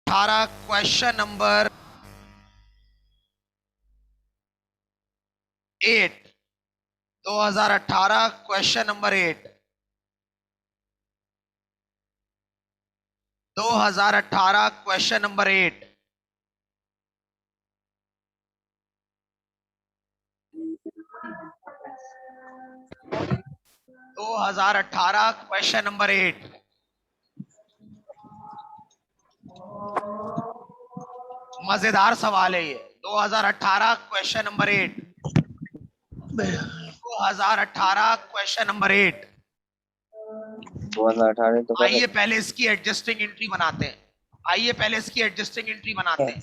18 question number 8 2018 question number 8 2018 question number 8 2018 question number 8 मजेदार सवाल है ये। 2018 क्वेश्चन नंबर 8 2018 क्वेश्चन नंबर 8 2018 तो आइए पहले इसकी एडजस्टिंग एंट्री बनाते हैं।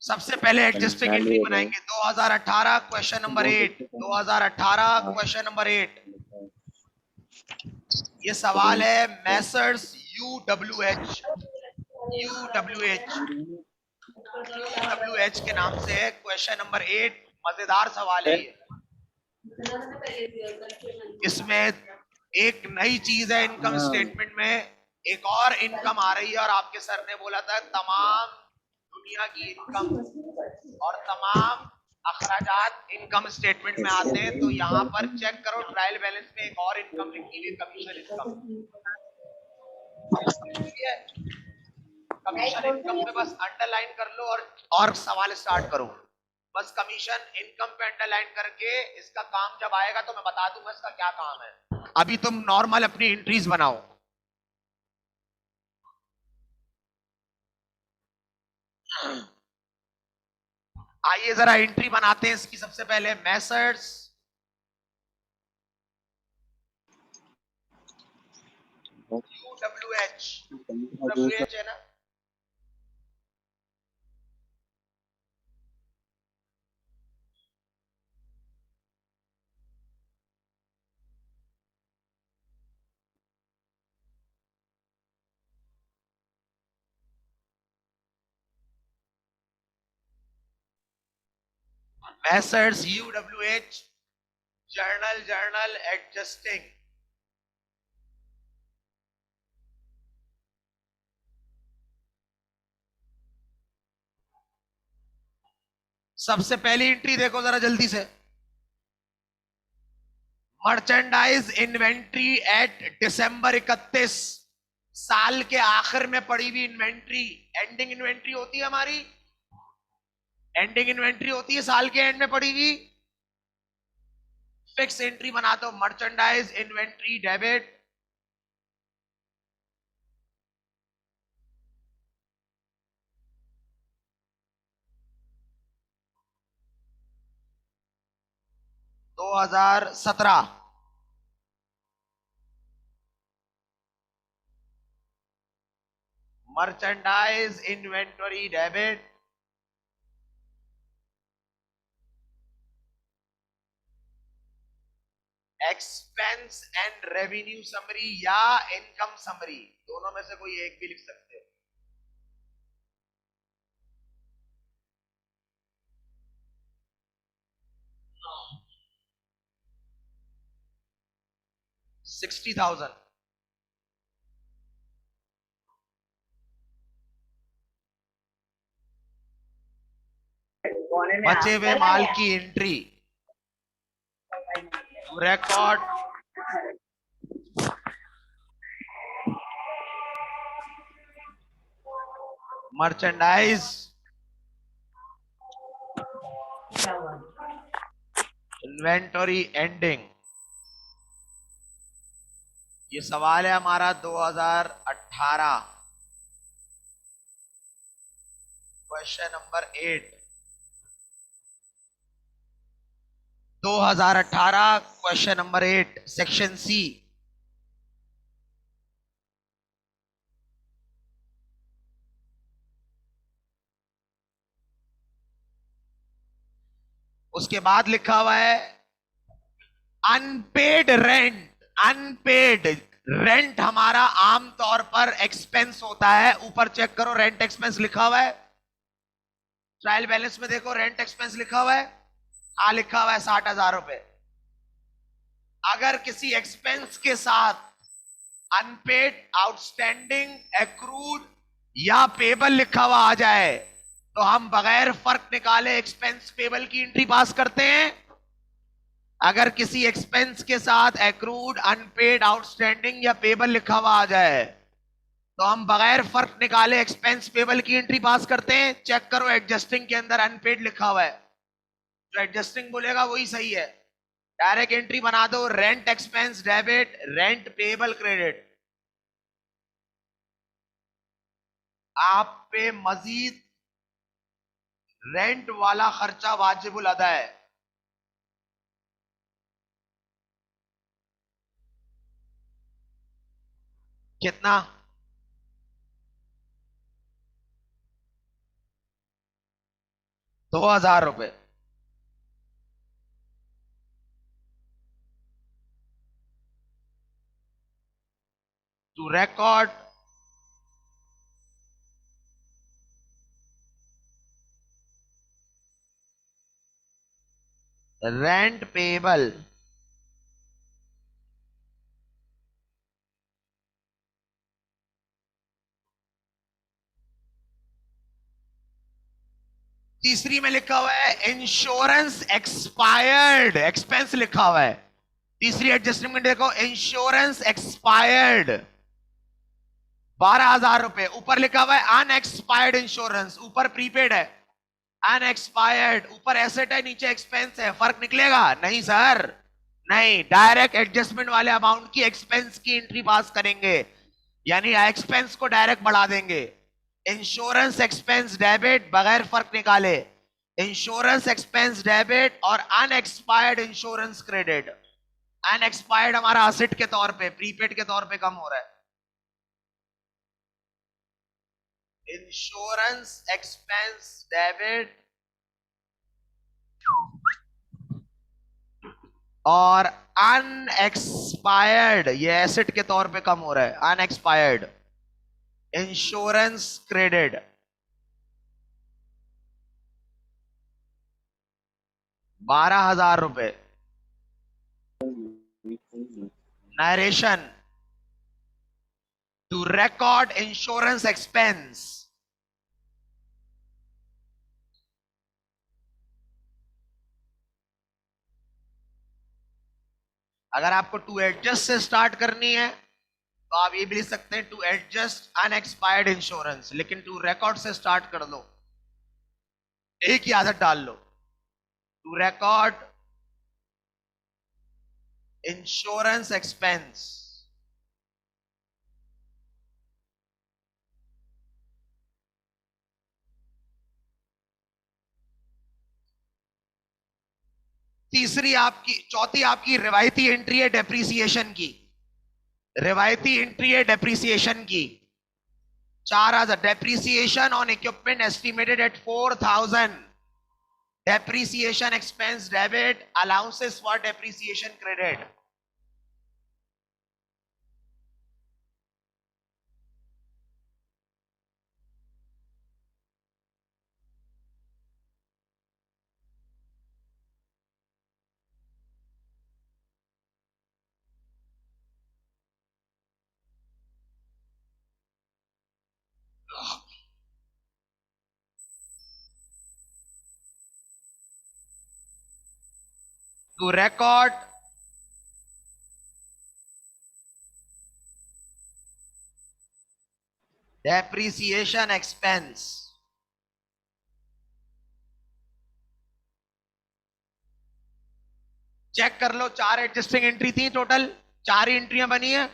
सबसे पहले एडजस्टिंग एंट्री बनाएंगे। 2018 क्वेश्चन नंबर 8 2018 क्वेश्चन नंबर 8 ये सवाल है मैसर्स यूडब्ल्यूएच के नाम से है। क्वेश्चन नंबर 8 मजेदार सवाल है ये। इसमें एक नई चीज है इनकम स्टेटमेंट में, एक और इनकम आ रही है और आपके सर ने बोला था तमाम दुनिया की इनकम और तमाम अखराजात इनकम स्टेटमेंट में आते हैं। तो यहाँ पर चेक करो ट्रायल बैलेंस में एक और इनकम लिखी हुई है, कमीशन इनकम। कमीशन इनकम पे बस अंडरलाइन कर लो और सवाल स्टार्ट करो। बस कमीशन इनकम पे अंडरलाइन करके इसका काम जब आएगा तो मैं बता दूंगा इसका क्या काम है। अभी तुम नॉर्मल अपनी एंट्रीज बनाओ। आइए जरा एंट्री बनाते हैं इसकी। सबसे पहले मैसर्स यूडब्ल्यूएच है ना, मैसर्स यूडब्ल्यूएच जर्नल एडजस्टिंग। सबसे पहली एंट्री देखो जरा जल्दी से। मर्चेंडाइज इन्वेंट्री एट दिसंबर 31, साल के आखिर में पड़ी हुई इन्वेंट्री। एंडिंग इन्वेंट्री होती है हमारी, एंडिंग इन्वेंट्री होती है साल के एंड में पड़ी हुई। फिक्स एंट्री बना दो मर्चेंडाइज इन्वेंट्री डेबिट। दो 2017 merchandise inventory debit expense and revenue summary या इनकम समरी, दोनों में से कोई एक भी लिख सकते हो। $60,000 बचे हुए माल की entry record merchandise inventory ending. ये सवाल है हमारा 2018 question number 8। 2018 question number 8 section C. उसके बाद लिखा हुआ है अनपेड रेंट। अनपेड रेंट हमारा आमतौर पर एक्सपेंस होता है। ऊपर चेक करो रेंट एक्सपेंस लिखा हुआ है। ट्रायल बैलेंस में देखो रेंट एक्सपेंस लिखा हुआ है। हाँ लिखा हुआ है 60,000 रुपए। अगर किसी एक्सपेंस के साथ अनपेड, आउटस्टैंडिंग, एक्रूड या पेबल लिखा हुआ आ जाए तो हम बगैर फर्क निकाले एक्सपेंस पेबल की एंट्री पास करते हैं। अगर किसी एक्सपेंस के साथ एक्रूड, अनपेड, आउटस्टैंडिंग या पेबल लिखा हुआ आ जाए तो हम बगैर फर्क निकाले एक्सपेंस पेबल की एंट्री पास करते हैं। चेक करो एडजस्टिंग के अंदर अनपेड लिखा हुआ है, जो एडजस्टिंग बोलेगा वही सही है। डायरेक्ट एंट्री बना दो, rent expense debit, rent payable credit. आप पे मजीद रेंट वाला खर्चा वाजिबुल अदा है। कितना? 2,000 रुपए। टू रिकॉर्ड रेंट पेबल तीसरी में लिखा हुआ है इंश्योरेंस एक्सपायर्ड, एक्सपेंस लिखा हुआ है। तीसरी एडजस्टमेंट देखो, इंश्योरेंस एक्सपायर्ड 12,000 रुपए। ऊपर लिखा हुआ है अनएक्सपायर्ड इंश्योरेंस, ऊपर प्रीपेड है, अनएक्सपायर्ड ऊपर एसेट है, नीचे एक्सपेंस है, फर्क निकलेगा? नहीं सर, नहीं। डायरेक्ट एडजस्टमेंट वाले अमाउंट की एक्सपेंस की एंट्री पास करेंगे, यानी एक्सपेंस को डायरेक्ट बढ़ा देंगे। इंश्योरेंस एक्सपेंस डेबिट बगैर फर्क निकाले, इंश्योरेंस एक्सपेंस डेबिट और अनएक्सपायर्ड इंश्योरेंस क्रेडिट। अनएक्सपायर्ड हमारा असेट के तौर पे, प्रीपेड के तौर पे कम हो रहा है। इंश्योरेंस एक्सपेंस डेबिट और अनएक्सपायर्ड, ये एसेट के तौर पे कम हो रहा है, अनएक्सपायर्ड इंश्योरेंस क्रेडिट 12,000 रुपए। Narration to record insurance expense. अगर आपको टू एडजस्ट से स्टार्ट करनी है तो आप ये भी लिख सकते हैं टू एडजस्ट अनएक्सपायर्ड इंश्योरेंस, लेकिन टू रिकॉर्ड से स्टार्ट कर दो, एक ही आदत डाल लो, टू रिकॉर्ड इंश्योरेंस एक्सपेंस। चौथी आपकी रिवायती एंट्री है डेप्रीसिएशन की। रिवायती एंट्री है डेप्रीसिएशन की 4,000। Depreciation on equipment estimated at 4,000। Depreciation expense debit, allowances for depreciation credit. To record depreciation expense. Check कर लो, 4 एडजस्टिंग एंट्री थी टोटल, 4 ही एंट्रियां बनी है।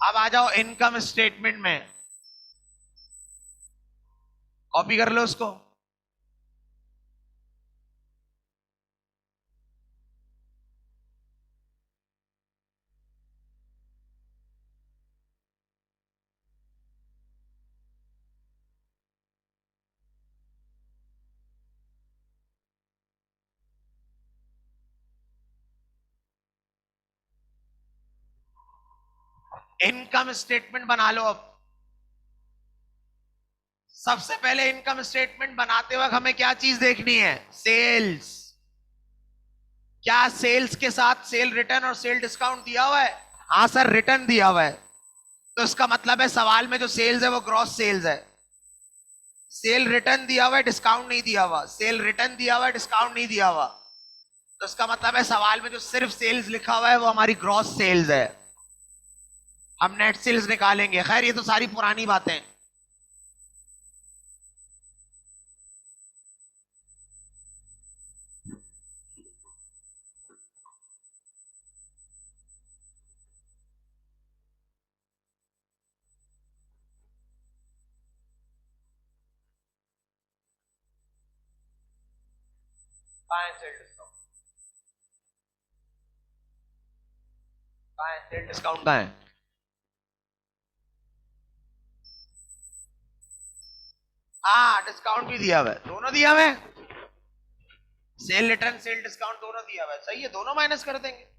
अब आ जाओ इनकम स्टेटमेंट में, कॉपी कर लो उसको। इनकम स्टेटमेंट बना लो अब। सबसे पहले इनकम स्टेटमेंट बनाते वक्त हमें क्या चीज देखनी है? सेल्स। क्या सेल्स के साथ सेल रिटर्न और सेल डिस्काउंट दिया हुआ है? हाँ सर, रिटर्न दिया हुआ है। तो इसका मतलब है सवाल में जो सेल्स है वो ग्रॉस सेल्स है। सेल रिटर्न दिया हुआ है, डिस्काउंट नहीं दिया हुआ। सेल रिटर्न दिया हुआ है, डिस्काउंट नहीं दिया हुआ। तो इसका मतलब है सवाल में जो सिर्फ सेल्स लिखा हुआ है वो हमारी ग्रॉस सेल्स है। हम नेट सेल्स निकालेंगे। खैर ये तो सारी पुरानी बातें। सेल डिस्काउंट सेल डिस्काउंट का है। हाँ, डिस्काउंट भी दिया हुआ है, दोनों दिया हुआ है। सेल रिटर्न सेल डिस्काउंट दोनों दिया हुआ है। सही है, दोनों माइनस कर देंगे।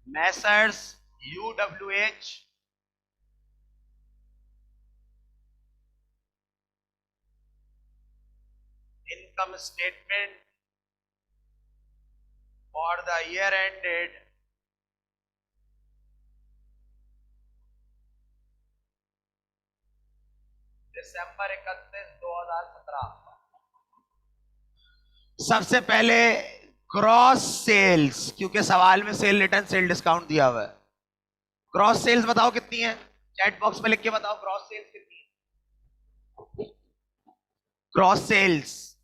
Messrs UWH income statement for the year ended December 31, 2017। सबसे पहले क्रॉस सेल्स, क्योंकि सवाल में सेल रिटर्न सेल डिस्काउंट दिया हुआ है। क्रॉस सेल्स बताओ कितनी है? चैट बॉक्स में लिख के बताओ क्रॉस सेल्स कितनी है। Gross sales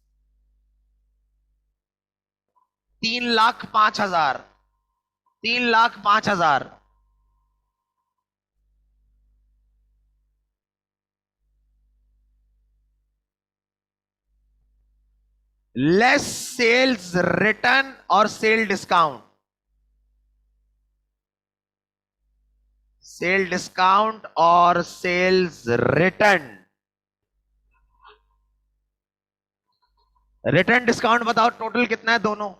3,05,000। 3,05,000 less sales return और सेल डिस्काउंट। सेल डिस्काउंट और सेल्स रिटर्न। रिटर्न डिस्काउंट बताओ टोटल कितना है दोनों?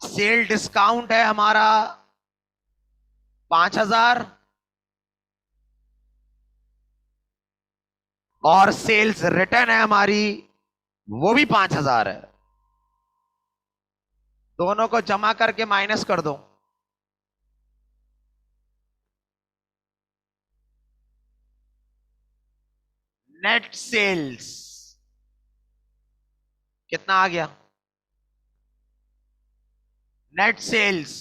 सेल डिस्काउंट है हमारा 5,000 और सेल्स रिटर्न है हमारी वो भी 5,000 है। दोनों को जमा करके माइनस कर दो। नेट सेल्स कितना आ गया? नेट सेल्स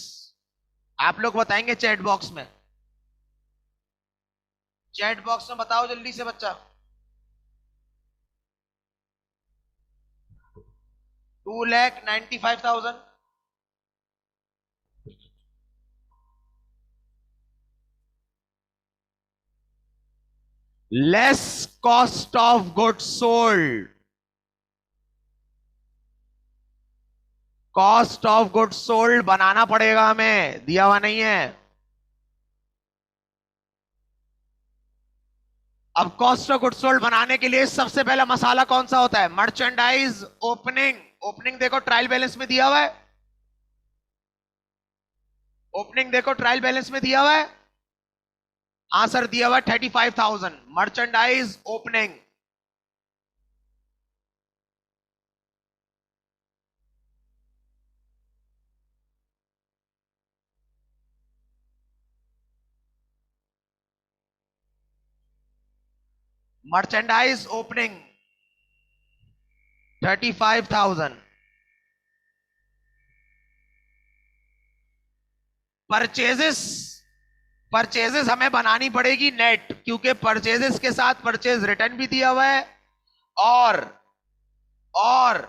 आप लोग बताएंगे चैट बॉक्स में। चैट बॉक्स में बताओ जल्दी से बच्चा। 2,95,000। Less cost of goods sold. Cost of goods sold बनाना पड़ेगा हमें, दिया हुआ नहीं है। अब कॉस्ट ऑफ गुड्स सोल्ड बनाने के लिए सबसे पहला मसाला कौन सा होता है? Merchandise opening. ओपनिंग देखो ट्रायल बैलेंस में दिया हुआ है। ओपनिंग देखो ट्रायल बैलेंस में दिया हुआ है। हाँ सर, दिया हुआ है 35,000 merchandise opening. Merchandise opening 35,000। Purchases purchases हमें बनानी पड़ेगी नेट, क्योंकि परचेजेस के साथ परचेज रिटर्न भी दिया हुआ है और और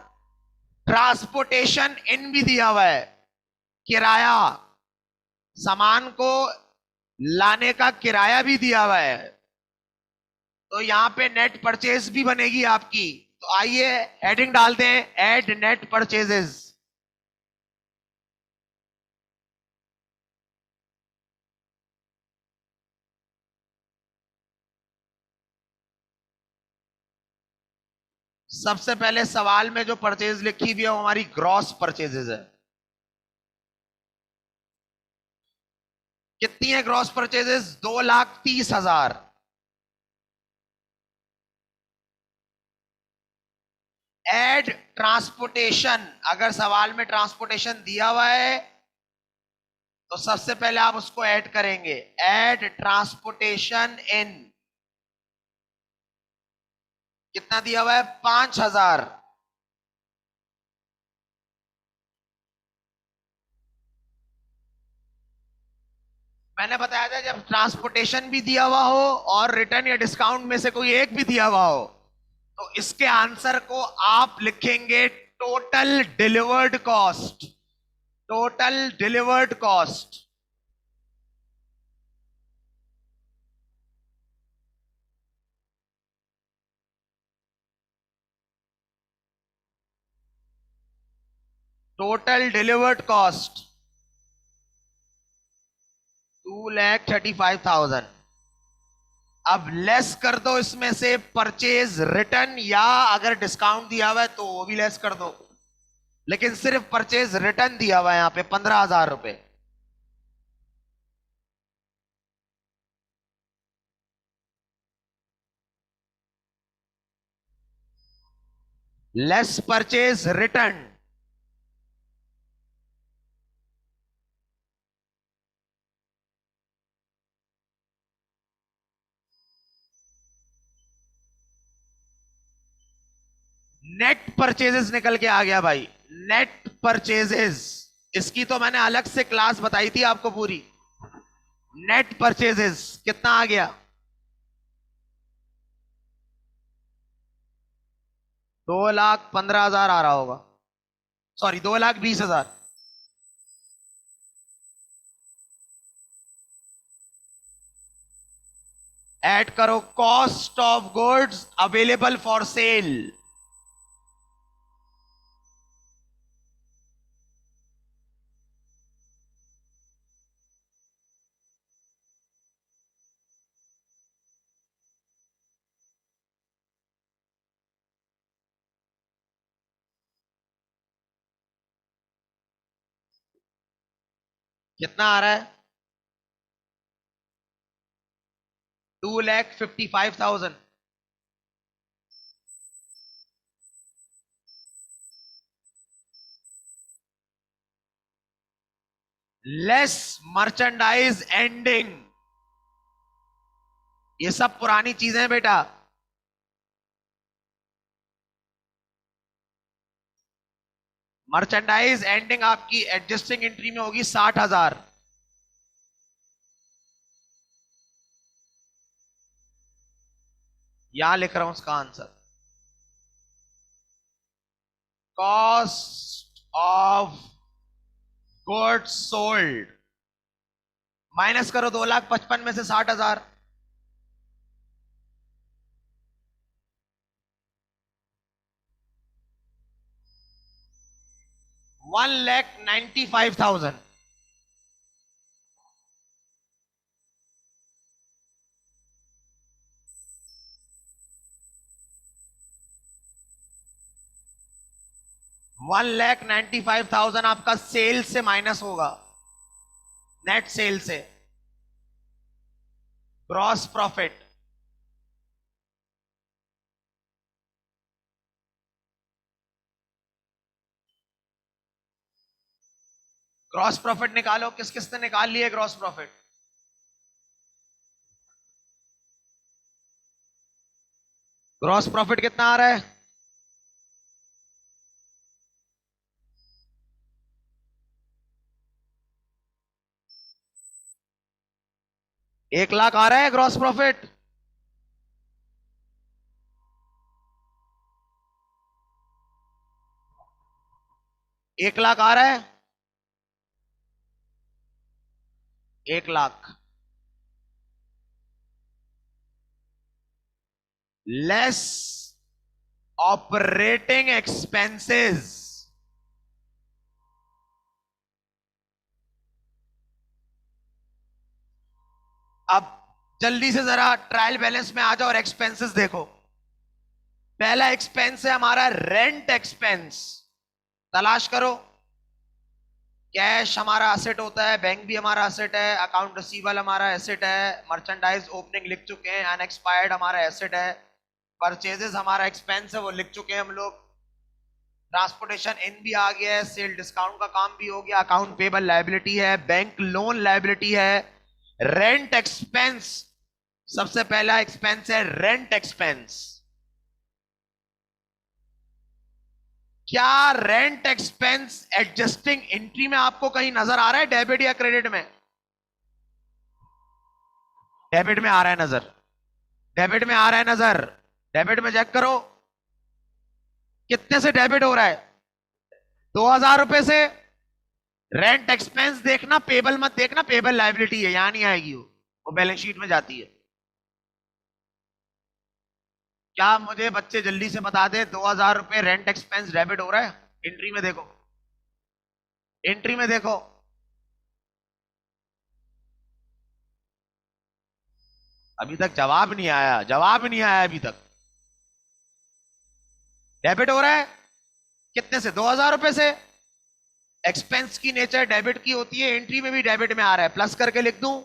ट्रांसपोर्टेशन इन भी दिया हुआ है, किराया, सामान को लाने का किराया भी दिया हुआ है। तो यहां पे नेट परचेज भी बनेगी आपकी। तो आइए हेडिंग डालते हैं, ऐड नेट परचेजेस। सबसे पहले सवाल में जो परचेज लिखी हुई है वो हमारी ग्रॉस परचेजेस है। कितनी है ग्रॉस परचेजेस? 2,30,000। एड ट्रांसपोर्टेशन, अगर सवाल में ट्रांसपोर्टेशन दिया हुआ है तो सबसे पहले आप उसको ऐड करेंगे। ऐड ट्रांसपोर्टेशन इन, कितना दिया हुआ है? 5,000। मैंने बताया था जब ट्रांसपोर्टेशन भी दिया हुआ हो और रिटर्न या डिस्काउंट में से कोई एक भी दिया हुआ हो तो इसके आंसर को आप लिखेंगे total delivered cost. Total delivered cost. Total delivered cost 2,35,000। अब लेस कर दो इसमें से परचेज रिटर्न, या अगर डिस्काउंट दिया हुआ है तो वो भी लेस कर दो, लेकिन सिर्फ परचेज रिटर्न दिया हुआ है यहां पे 15,000 रुपए। Less purchase return, net purchases निकल के आ गया भाई। नेट परचेजेस, इसकी तो मैंने अलग से क्लास बताई थी आपको पूरी। नेट परचेजेस कितना आ गया? 2,15,000 आ रहा होगा, सॉरी 2,20,000। ऐड करो cost of goods available for sale. कितना आ रहा है? 2,55,000। लेस मर्चेंडाइज एंडिंग, ये सब पुरानी चीजें बेटा। मर्चेंडाइज एंडिंग आपकी एडजस्टिंग एंट्री में होगी 60,000। यहां लिख रहा हूं उसका answer. Cost of goods sold minus करो 2,55,000 में से 60,000। 1,95,000। 1,95,000 आपका सेल से माइनस होगा, नेट सेल से। ग्रॉस प्रॉफिट, ग्रॉस प्रॉफिट निकालो। किस किस ने निकाल लिया ग्रॉस प्रॉफिट? ग्रॉस प्रॉफिट कितना आ रहा है? 1,00,000 आ रहा है ग्रॉस प्रॉफिट। 1 लाख आ रहा है, 1 लाख लेस ऑपरेटिंग एक्सपेंसेस। अब जल्दी से जरा ट्रायल बैलेंस में आ जाओ और एक्सपेंसेस देखो। पहला एक्सपेंस है हमारा रेंट एक्सपेंस। तलाश करो। कैश हमारा असेट होता है, बैंक भी हमारा असेट है, अकाउंट रिसीवेबल हमारा एसेट है, मर्चेंडाइज ओपनिंग लिख चुके हैं, अनएक्सपायर्ड हमारा एसेट है, परचेजेस हमारा एक्सपेंस है वो लिख चुके हैं हम लोग, ट्रांसपोर्टेशन इन भी आ गया है, सेल डिस्काउंट का काम भी हो गया, अकाउंट पेबल लायबिलिटी है, बैंक लोन लायबिलिटी है, रेंट एक्सपेंस सबसे पहला एक्सपेंस है रेंट एक्सपेंस। क्या रेंट एक्सपेंस एडजस्टिंग एंट्री में आपको कहीं नजर आ रहा है डेबिट या क्रेडिट में? डेबिट में आ रहा है नजर, डेबिट में आ रहा है नजर। डेबिट में चेक करो कितने से डेबिट हो रहा है, 2,000 रुपए से। रेंट एक्सपेंस देखना, पेबल मत देखना, पेबल लायबिलिटी है, यहां नहीं आएगी वो बैलेंस शीट में जाती है। क्या मुझे बच्चे जल्दी से बता दे 2,000 रुपए रेंट एक्सपेंस डेबिट हो रहा है? एंट्री में देखो, एंट्री में देखो। अभी तक जवाब नहीं आया, जवाब नहीं आया अभी तक। डेबिट हो रहा है कितने से? 2,000 रुपए से। एक्सपेंस की नेचर डेबिट की होती है, एंट्री में भी डेबिट में आ रहा है, प्लस करके लिख दूं।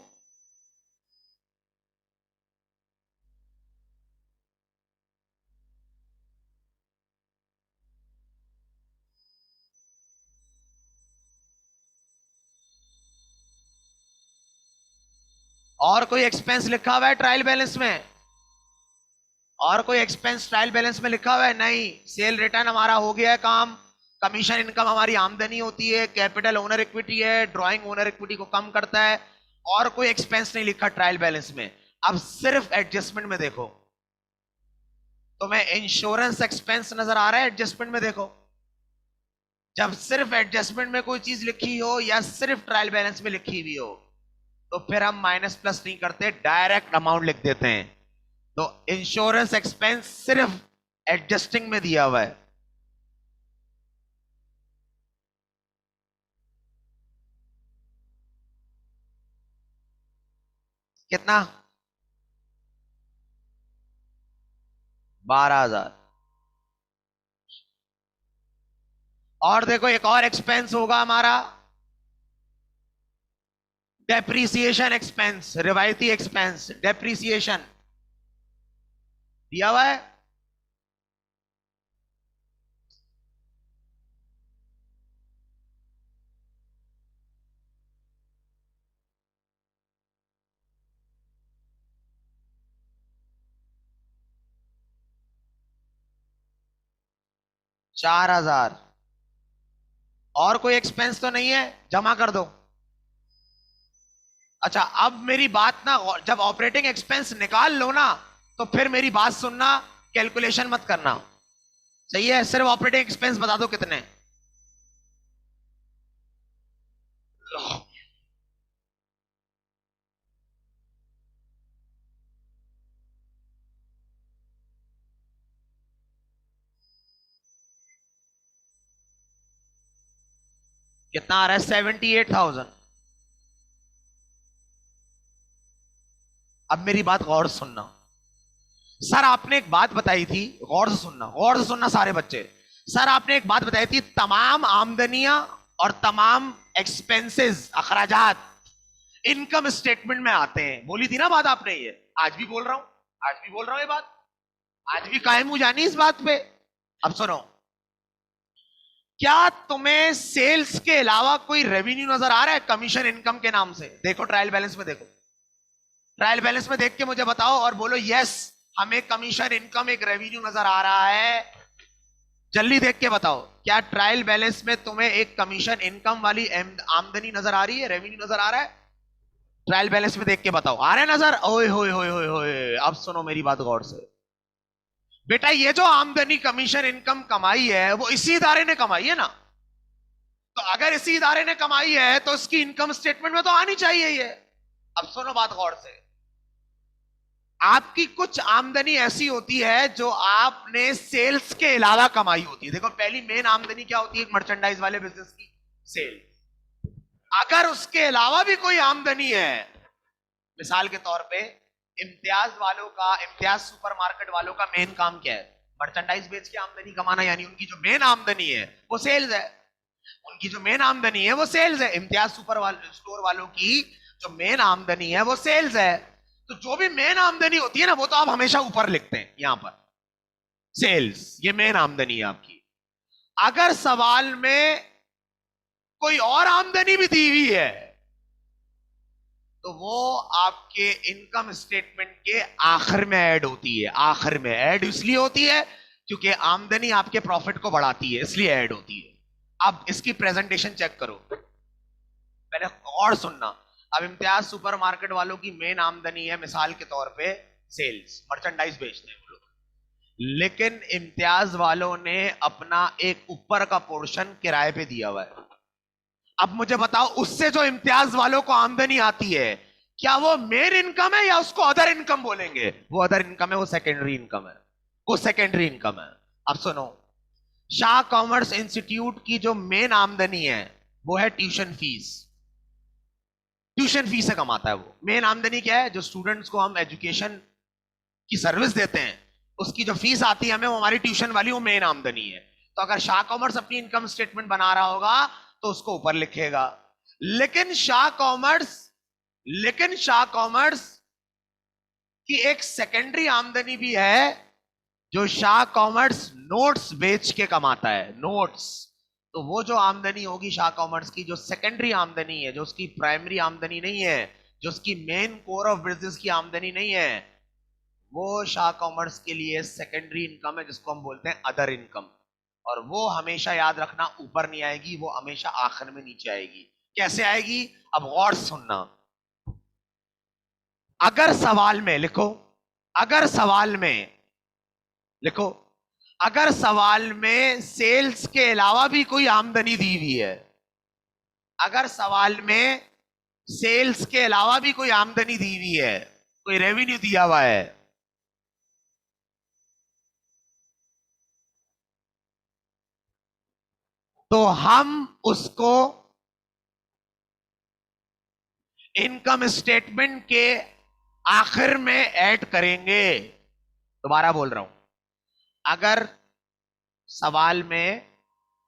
और कोई एक्सपेंस लिखा हुआ है ट्रायल बैलेंस में? और कोई एक्सपेंस ट्रायल बैलेंस में लिखा हुआ है? नहीं। सेल रिटर्न हमारा हो गया है काम, कमीशन इनकम हमारी आमदनी होती है, कैपिटल ओनर इक्विटी है, ड्राइंग ओनर इक्विटी को कम करता है। और कोई एक्सपेंस नहीं लिखा ट्रायल बैलेंस में। अब सिर्फ एडजस्टमेंट में देखो, तुम्हें इंश्योरेंस एक्सपेंस नजर आ रहा है? एडजस्टमेंट में देखो। जब सिर्फ एडजस्टमेंट में कोई चीज लिखी हो या सिर्फ ट्रायल बैलेंस में लिखी हुई हो तो फिर हम माइनस प्लस नहीं करते, डायरेक्ट अमाउंट लिख देते हैं। तो इंश्योरेंस एक्सपेंस सिर्फ एडजस्टिंग में दिया हुआ है। कितना? 12,000। और देखो एक और एक्सपेंस होगा हमारा, डेप्रीसिएशन एक्सपेंस, रिवायती एक्सपेंस डेप्रीसिएशन दिया हुआ है। चार हजार। और कोई एक्सपेंस तो नहीं है? जमा कर दो। अच्छा अब मेरी बात ना, जब ऑपरेटिंग एक्सपेंस निकाल लो ना तो फिर मेरी बात सुनना, कैलकुलेशन मत करना, सही है? सिर्फ ऑपरेटिंग एक्सपेंस बता दो कितने। कितना आ रहा है? 78,000। अब मेरी बात गौर से सुनना। सर आपने एक बात बताई थी, गौर से सुनना, गौर से सुनना सारे बच्चे। सर आपने एक बात बताई थी, तमाम आमदनियां और तमाम एक्सपेंसेस अखराजात इनकम स्टेटमेंट में आते हैं, बोली थी ना बात आपने ये। आज भी बोल रहा हूं, आज भी बोल रहा हूं ये बात, आज भी कायम हो जानी इस बात पे। अब सुनो, क्या तुम्हें सेल्स के अलावा कोई रेवेन्यू नजर आ रहा है कमीशन इनकम के नाम से? देखो ट्रायल बैलेंस में देखो, ट्रायल बैलेंस में देख के मुझे बताओ और बोलो यस हमें कमीशन इनकम एक रेवेन्यू नजर आ रहा है। जल्दी देख के बताओ, क्या ट्रायल बैलेंस में तुम्हें एक कमीशन इनकम वाली आमदनी नजर आ रही है, रेवेन्यू नजर आ रहा है? ट्रायल बैलेंस में देख के बताओ, आ रहा है नजर? ओए होए होए होए होए, अब सुनो मेरी बात गौर से। बेटा ये जो आमदनी कमीशन इनकम कमाई है वो इसी इदारे ने कमाई है ना, तो अगर इसी इदारे ने कमाई है तो उसकी इनकम स्टेटमेंट में तो आनी चाहिए ये। अब सुनो बात गौर से, आपकी कुछ आमदनी ऐसी होती है जो आपने सेल्स के अलावा कमाई होती है। देखो पहली मेन आमदनी क्या होती है एक मर्चेंडाइज वाले बिजनेस की? सेल। अगर उसके अलावा भी कोई आमदनी है, मिसाल के तौर पे इम्तियाज सुपरमार्केट वालों का मेन काम क्या है? मर्चेंडाइज बेच के आमदनी कमाना, यानी उनकी जो मेन आमदनी है वो सेल्स है। उनकी जो मेन आमदनी है वो सेल्स है। इम्तियाज स्टोर वालों की जो मेन आमदनी है वो सेल्स है। तो जो भी मेन आमदनी होती है ना, वो तो आप हमेशा ऊपर लिखते हैं यहां पर, सेल्स, ये मेन आमदनी है आपकी। अगर सवाल में कोई और आमदनी भी दी हुई है तो वो आपके इनकम स्टेटमेंट के आखिर में ऐड होती है। आखिर में ऐड इसलिए होती है क्योंकि आमदनी आपके प्रॉफिट को बढ़ाती है, इसलिए ऐड होती है। अब इसकी प्रेजेंटेशन चेक करो, पहले और सुनना। अब इम्तियाज सुपरमार्केट वालों की मेन आमदनी है मिसाल के तौर पे सेल्स, मर्चेंडाइज बेचते हैं वो लोग, लेकिन इम्तियाज वालों ने अपना एक ऊपर का पोर्शन किराए पे दिया हुआ है। अब मुझे बताओ, उससे जो इम्तियाज वालों को आमदनी आती है, क्या वो मेन इनकम है या उसको अदर इनकम बोलेंगे? वो अदर इनकम है, वो सेकेंडरी इनकम है, वो सेकेंडरी इनकम है। अब सुनो, शाह कॉमर्स इंस्टीट्यूट की जो मेन आमदनी है वो है ट्यूशन फीस। ट्यूशन फीस से कमाता है वो। मेन आमदनी क्या है? जो स्टूडेंट्स को हम एजुकेशन की सर्विस देते हैं, उसकी जो फीस आती है हमें, वो हमारी ट्यूशन वाली, वो मेन आमदनी है। तो अगर शाह कॉमर्स अपनी इनकम स्टेटमेंट बना रहा होगा तो उसको ऊपर लिखेगा। लेकिन शाह कॉमर्स की एक सेकेंडरी आमदनी भी है, जो शाह कॉमर्स नोट्स बेच के कमाता है, नोट्स। तो वो जो आमदनी होगी शाह कॉमर्स की, जो सेकेंडरी आमदनी है, जो उसकी प्राइमरी आमदनी नहीं है, जो उसकी मेन कोर ऑफ बिजनेस की आमदनी नहीं है, वो शाह कॉमर्स के लिए सेकेंडरी इनकम है, जिसको हम बोलते हैं अदर इनकम। और वो हमेशा याद रखना ऊपर नहीं आएगी, वो हमेशा आखिर में नीचे आएगी। कैसे आएगी? अब गौर सुनना। अगर सवाल में लिखो, अगर सवाल में लिखो, अगर सवाल में सेल्स के अलावा भी कोई आमदनी दी हुई है, अगर सवाल में सेल्स के अलावा भी कोई आमदनी दी हुई है, कोई रेवेन्यू दिया हुआ है, तो हम उसको इनकम स्टेटमेंट के आखिर में ऐड करेंगे। दोबारा बोल रहा हूं, अगर सवाल में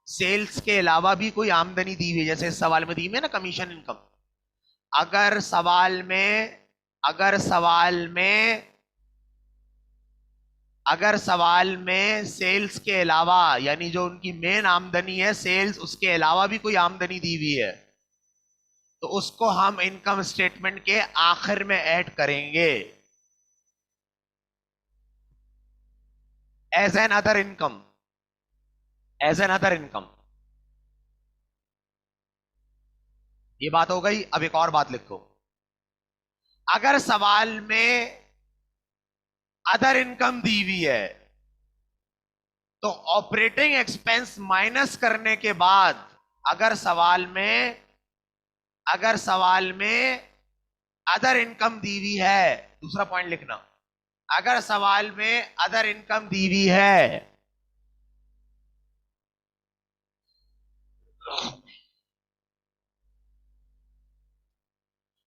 सेल्स के अलावा भी कोई आमदनी दी हुई, जैसे इस सवाल में दी हुई है ना कमीशन इनकम, अगर सवाल में अगर सवाल में अगर सवाल में सेल्स के अलावा, यानी जो उनकी मेन आमदनी है सेल्स, उसके अलावा भी कोई आमदनी दी हुई है, तो उसको हम इनकम स्टेटमेंट के आखिर में ऐड करेंगे as an other income, as an other income. ये बात हो गई। अब एक और बात लिखो, अगर सवाल में अदर इनकम दी हुई है तो ऑपरेटिंग एक्सपेंस माइनस करने के बाद, अगर सवाल में अदर इनकम दी हुई है, दूसरा पॉइंट लिखना, अगर सवाल में अदर इनकम दी हुई है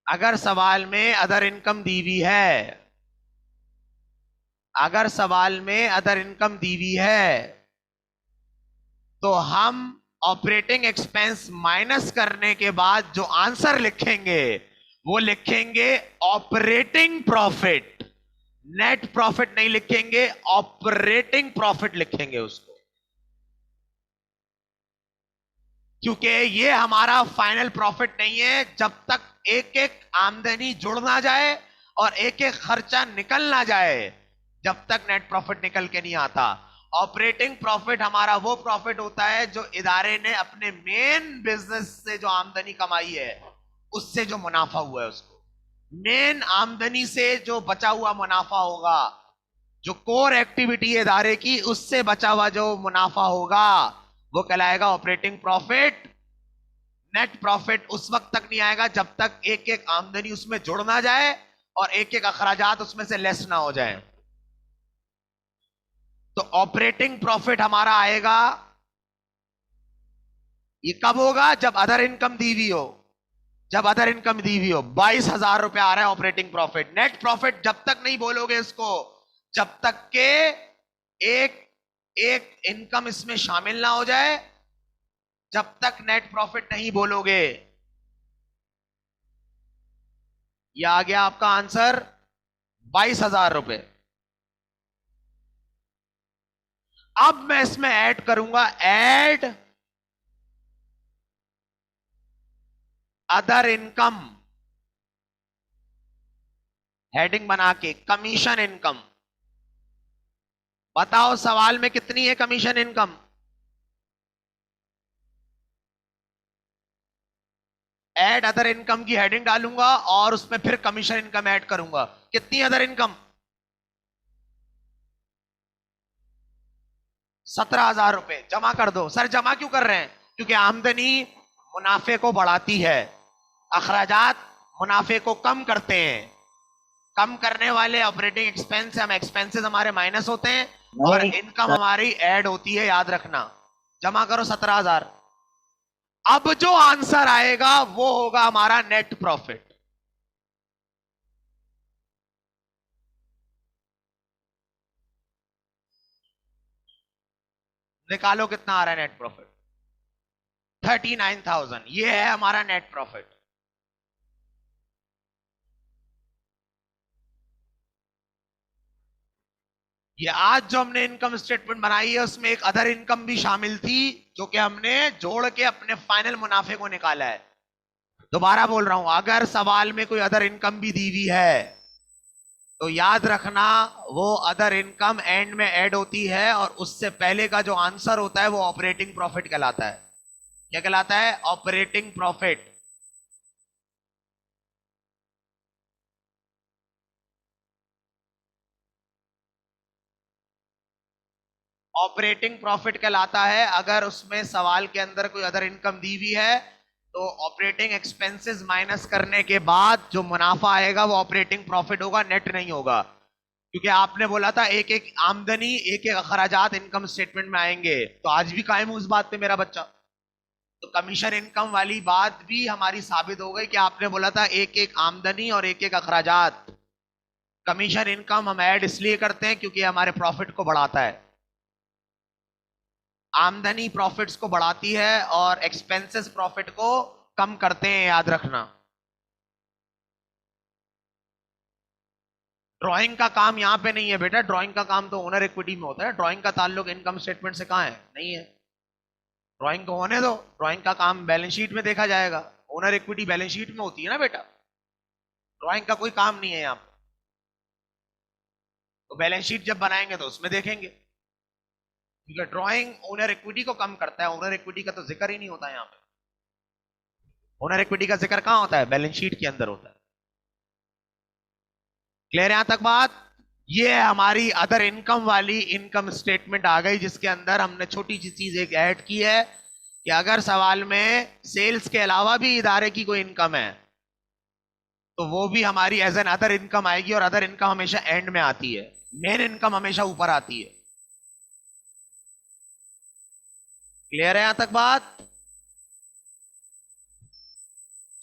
अगर सवाल में अदर इनकम दी हुई है अगर सवाल में अदर इनकम दी हुई है तो हम ऑपरेटिंग एक्सपेंस माइनस करने के बाद जो आंसर लिखेंगे वो लिखेंगे ऑपरेटिंग प्रॉफिट। नेट प्रॉफिट नहीं लिखेंगे, ऑपरेटिंग प्रॉफिट लिखेंगे उसको, क्योंकि ये हमारा फाइनल प्रॉफिट नहीं है जब तक एक एक आमदनी जुड़ ना जाए और एक एक खर्चा निकल ना जाए, जब तक नेट प्रॉफिट निकल के नहीं आता। ऑपरेटिंग प्रॉफिट हमारा वो प्रॉफिट होता है जो इदारे ने अपने मेन बिजनेस से जो आमदनी कमाई है उससे जो मुनाफा हुआ है उसको, मेन आमदनी से जो बचा हुआ मुनाफा होगा, जो कोर एक्टिविटी है इदारे की, उससे बचा हुआ जो मुनाफा होगा वो कहलाएगा ऑपरेटिंग प्रॉफिट। नेट प्रॉफिट उस वक्त तक नहीं आएगा जब तक एक एक आमदनी उसमें जुड़ ना जाए और एक एक अखराजात उसमें से लेस ना हो जाए। तो ऑपरेटिंग प्रॉफिट हमारा आएगा, ये कब होगा? जब अदर इनकम दी हुई हो। जब अदर इनकम दी हुई हो 22,000 रुपए आ रहा है ऑपरेटिंग प्रॉफिट। नेट प्रॉफिट जब तक नहीं बोलोगे इसको, जब तक के एक एक इनकम इसमें शामिल ना हो जाए, जब तक नेट प्रॉफिट नहीं बोलोगे। ये आ गया आपका आंसर 22,000 रुपए। अब मैं इसमें ऐड करूंगा, ऐड अदर इनकम, हेडिंग बना के कमीशन इनकम। बताओ सवाल में कितनी है commission income? Add other income की हेडिंग डालूंगा और उसमें फिर कमीशन इनकम ऐड करूंगा। कितनी अदर इनकम? 17,000 रुपए जमा कर दो। सर जमा क्यों कर रहे हैं? क्योंकि आमदनी मुनाफे को बढ़ाती है, अखराजात मुनाफे को कम करते हैं। कम करने वाले ऑपरेटिंग एक्सपेंस, हम एक्सपेंसेस हमारे माइनस होते हैं और इनकम हमारी ऐड होती है, याद रखना। जमा करो 17,000। अब जो आंसर आएगा वो होगा हमारा नेट प्रॉफिट। निकालो कितना आ रहा है नेट प्रॉफिट? 39,000। ये है हमारा नेट प्रॉफिट। ये आज जो हमने इनकम स्टेटमेंट बनाई है उसमें एक अदर इनकम भी शामिल थी, जो कि हमने जोड़ के अपने फाइनल मुनाफे को निकाला है। दोबारा बोल रहा हूं, अगर सवाल में कोई अदर इनकम भी दी हुई है तो याद रखना वो अदर इनकम एंड में ऐड होती है और उससे पहले का जो आंसर होता है वो ऑपरेटिंग प्रॉफिट कहलाता है। क्या कहलाता है? Operating profit. ऑपरेटिंग प्रॉफिट कहलाता है अगर उसमें सवाल के अंदर कोई अदर इनकम दी हुई है तो ऑपरेटिंग एक्सपेंसेस माइनस करने के बाद जो मुनाफा आएगा वो ऑपरेटिंग प्रॉफिट होगा, नेट नहीं होगा। क्योंकि आपने बोला था एक एक आमदनी एक एक अखराजात इनकम स्टेटमेंट में आएंगे, तो आज भी कायम हूं उस बात पे मेरा बच्चा। तो कमीशन इनकम वाली बात भी हमारी साबित हो गई कि आपने बोला था एक एक आमदनी और एक एक अखराजात। कमीशन इनकम हम ऐड इसलिए करते हैं क्योंकि हमारे प्रॉफिट को बढ़ाता है। आमदनी प्रॉफिट्स को बढ़ाती है और एक्सपेंसेस प्रॉफिट को कम करते हैं, याद रखना। ड्राइंग का काम यहां पे नहीं है बेटा, ड्राइंग का काम तो ओनर इक्विटी में होता है। ड्राइंग का ताल्लुक इनकम स्टेटमेंट से कहां है? नहीं है। ड्राइंग तो होने दो, ड्राइंग का काम बैलेंस शीट में देखा जाएगा। ओनर इक्विटी बैलेंस शीट में होती है ना बेटा, ड्राइंग का कोई काम नहीं है यहां पे। तो बैलेंस शीट जब बनाएंगे तो उसमें देखेंगे, क्योंकि ड्राइंग ओनर इक्विटी को कम करता है। ओनर इक्विटी का तो जिक्र ही नहीं होता यहां पे। ओनर इक्विटी का जिक्र कहां होता है? बैलेंस शीट के अंदर होता है। क्लियर यहां तक बात? ये हमारी अदर इनकम वाली इनकम स्टेटमेंट आ गई, जिसके अंदर हमने छोटी सी चीज एक ऐड की है कि अगर सवाल में सेल्स के अलावा भी इदारे की कोई इनकम है तो वो भी हमारी एज एन अदर इनकम आएगी, और अदर इनकम हमेशा एंड में आती है, मेन इनकम हमेशा ऊपर आती है। क्लियर है यहां तक बात?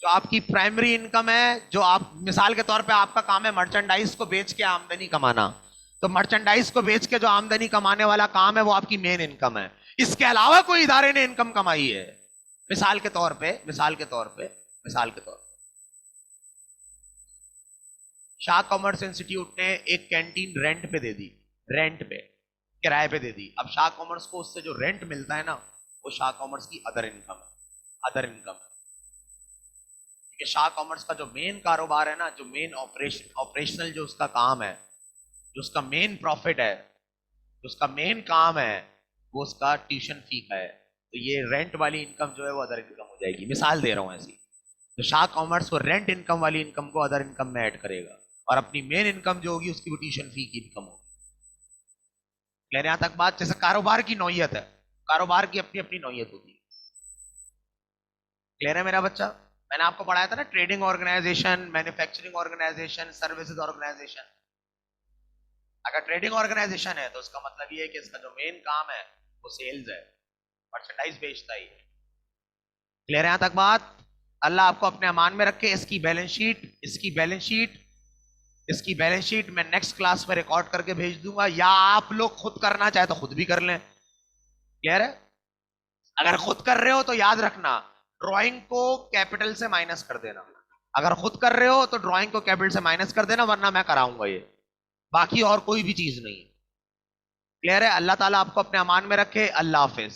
जो आपकी प्राइमरी इनकम है, जो आप मिसाल के तौर पे आपका काम है मर्चेंडाइज को बेच के आमदनी कमाना, तो मर्चेंडाइज को बेच के जो आमदनी कमाने वाला काम है वो आपकी मेन इनकम है। इसके अलावा कोई इदारे ने इनकम कमाई है, मिसाल के तौर पे, मिसाल के तौर पे, मिसाल के तौर पे शाह कॉमर्स इंस्टीट्यूट ने एक कैंटीन रेंट पे दे दी, रेंट पे, किराए पे दे दी। अब शाह कॉमर्स को उससे जो रेंट मिलता है ना, वो शाह कॉमर्स की अदर इनकम है, अदर इनकम है। कि शाह कॉमर्स का जो मेन कारोबार है ना, जो मेन ऑपरेशनल जो उसका काम है, जो उसका मेन प्रॉफिट है, जो उसका मेन काम है, वो उसका ट्यूशन फी का है। तो ये रेंट वाली इनकम जो है वो अदर इनकम हो जाएगी। मिसाल दे रहा हूं ऐसी। तो शाह कॉमर्स वो रेंट इनकम वाली इनकम को अदर इनकम में ऐड करेगा, और अपनी मेन इनकम जो होगी उसकी वो ट्यूशन फी की इनकम होगी। क्लियर यहां तक बात? जैसे कारोबार की नौयत है, कारोबार की अपनी अपनी नौयत होती है। क्लियर है मेरा बच्चा? मैंने आपको पढ़ाया था ना, trading organisation, manufacturing organisation, services organisation. अगर ट्रेडिंग ऑर्गेनाइजेशन है तो उसका मतलब ये है कि इसका जो मेन काम है वो सेल्स है, मर्चेंडाइज बेचता ही है। क्लियर है यहां तक बात? अल्लाह आपको अपने अमान में रखे। इसकी बैलेंस शीट, इसकी बैलेंस शीट मैं नेक्स्ट क्लास में रिकॉर्ड करके भेज दूंगा, या आप लोग खुद करना चाहे तो खुद भी कर लें। क्लियर है? अगर खुद कर रहे हो तो याद रखना, ड्राइंग को कैपिटल से माइनस कर देना। अगर खुद कर रहे हो तो ड्राइंग को कैपिटल से माइनस कर देना, वरना मैं कराऊंगा ये। बाकी और कोई भी चीज नहीं है। क्लियर है? अल्लाह ताला आपको अपने अमान में रखे। अल्लाह हाफिज।